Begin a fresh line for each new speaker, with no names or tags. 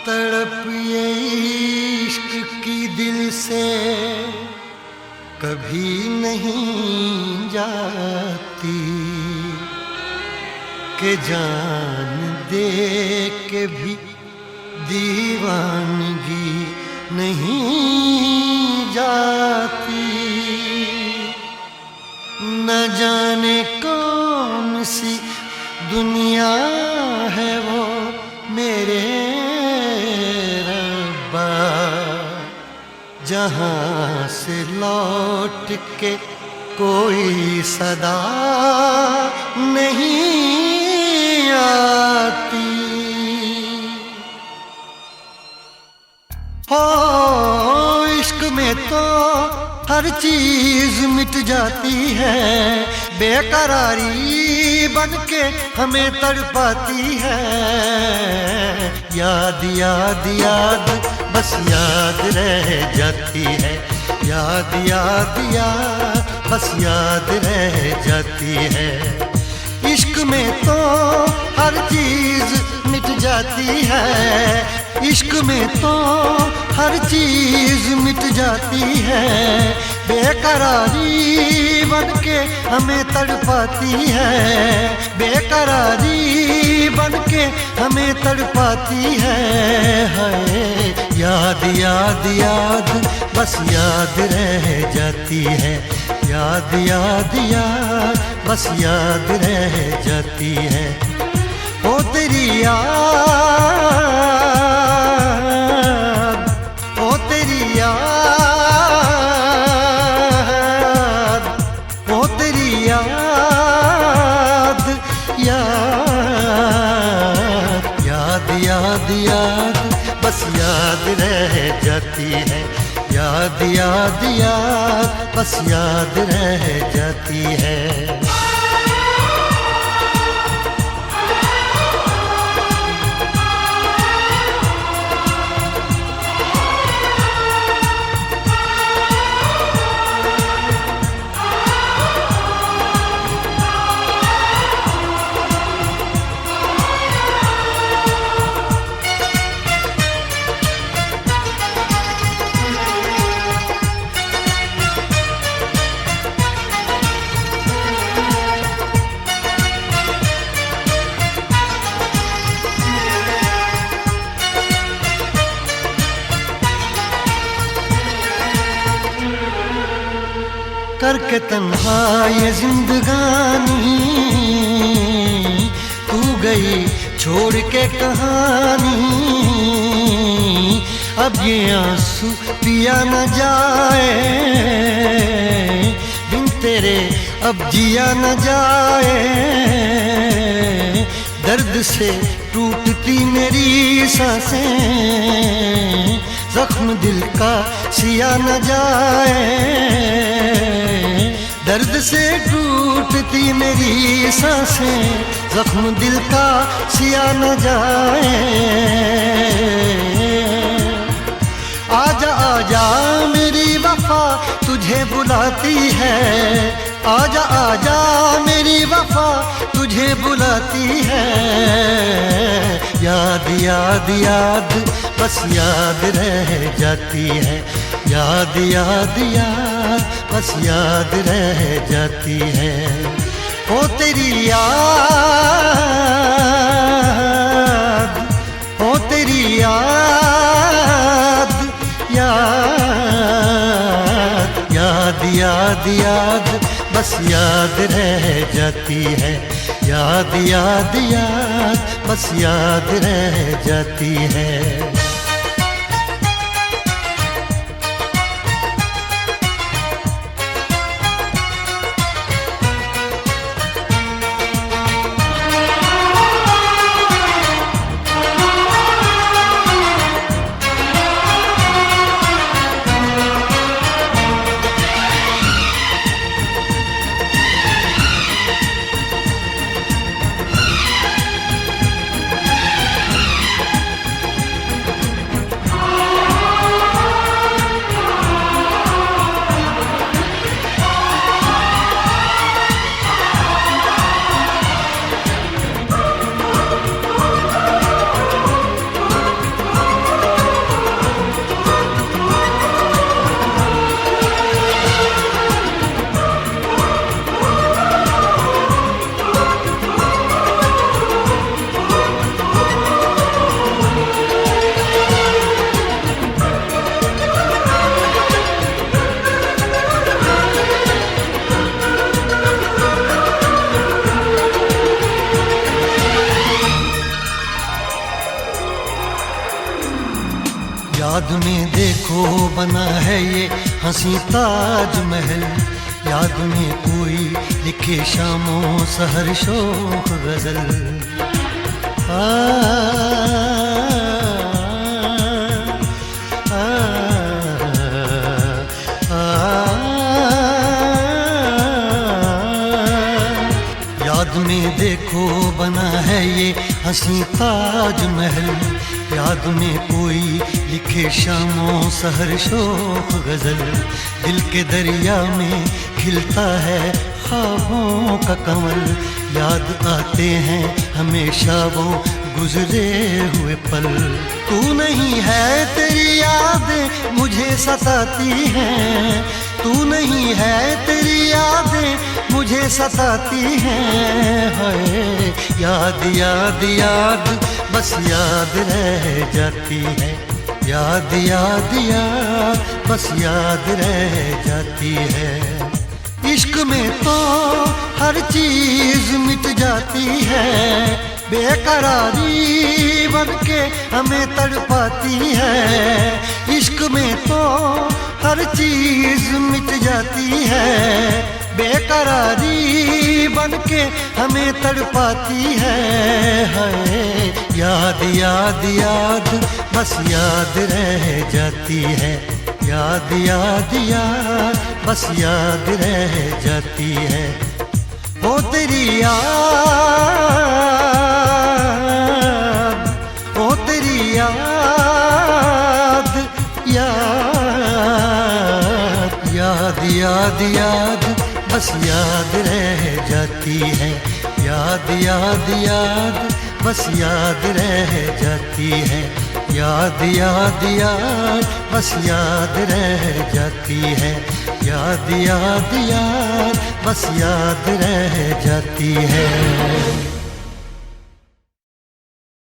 तड़प ये इश्क की दिल से कभी नहीं जाती कि जान दे के भी दीवानगी नहीं जाती। न जाने कौन सी दुनिया है वो मेरे रब्बा, जहाँ से लौट के कोई सदा नहीं आती। हो इश्क में तो हर चीज मिट जाती है, बेकरारी बन के हमें तड़पाती है। याद याद याद बस याद रह जाती है, याद याद याद बस याद रह जाती है। इश्क में तो हर चीज मिट जाती है, इश्क में तो हर चीज मिट जाती है। बेकरारी बन के हमें तड़पाती है, बेकरारी बन के हमें तड़पाती है। याद याद याद बस याद रह जाती है, याद याद याद बस याद रह जाती है। ओ तेरी याद, ओ तेरी याद, ओ तेरी याद, याद याद याद याद बस याद रह जाती है, याद याद याद बस याद रह जाती है। करके तन्हा ये जिंदगानी तू गई छोड़ के कहानी। अब ये आंसू पिया न जाए बिन तेरे, अब जिया न जाए। दर्द से टूटती मेरी सांसें, जख्म दिल का सिया न जाए। दर्द से टूटती मेरी सांसें, जख्म दिल का सिया न जाए। आजा आजा मेरी वफा तुझे बुलाती है, आजा आजा मेरी वफा तुझे बुलाती है। याद याद याद बस याद रह जाती है, याद याद याद बस याद रह जाती है। ओ तेरी याद, ओ तेरी याद, याद याद याद याद बस याद रह जाती है, याद याद याद बस याद रह जाती है। याद में देखो बना है ये हंसी ताजमहल, याद में कोई लिखे शामों सहर शोक गजल। आ, आ, आ, याद में देखो बना है ये हंसी ताजमहल, याद में कोई लिखे शामों सहर शोक गजल। दिल के दरिया में खिलता है ख्वाबों का कमल, याद आते हैं हमेशा वो गुजरे हुए पल। तू नहीं है तेरी यादें मुझे सताती हैं, तू नहीं है तेरी यादें मुझे सताती हैं। हाय याद याद याद बस याद रह जाती है, याद याद याद बस याद रह जाती है। इश्क में तो हर चीज मिट जाती है, बेकरारी बनके हमें तड़पाती है। इश्क में तो हर चीज मिट जाती है, बेकरारी बनके हमें तड़पाती है। हाय याद याद याद बस याद रह जाती है, याद याद याद बस याद रह जाती है। ओ तेरी याद, ओ तेरी याद, याद याद याद याद बस याद रह जाती है, याद याद याद बस याद रह जाती है। याद याद याद बस याद रह जाती है, याद याद याद बस याद रह जाती है।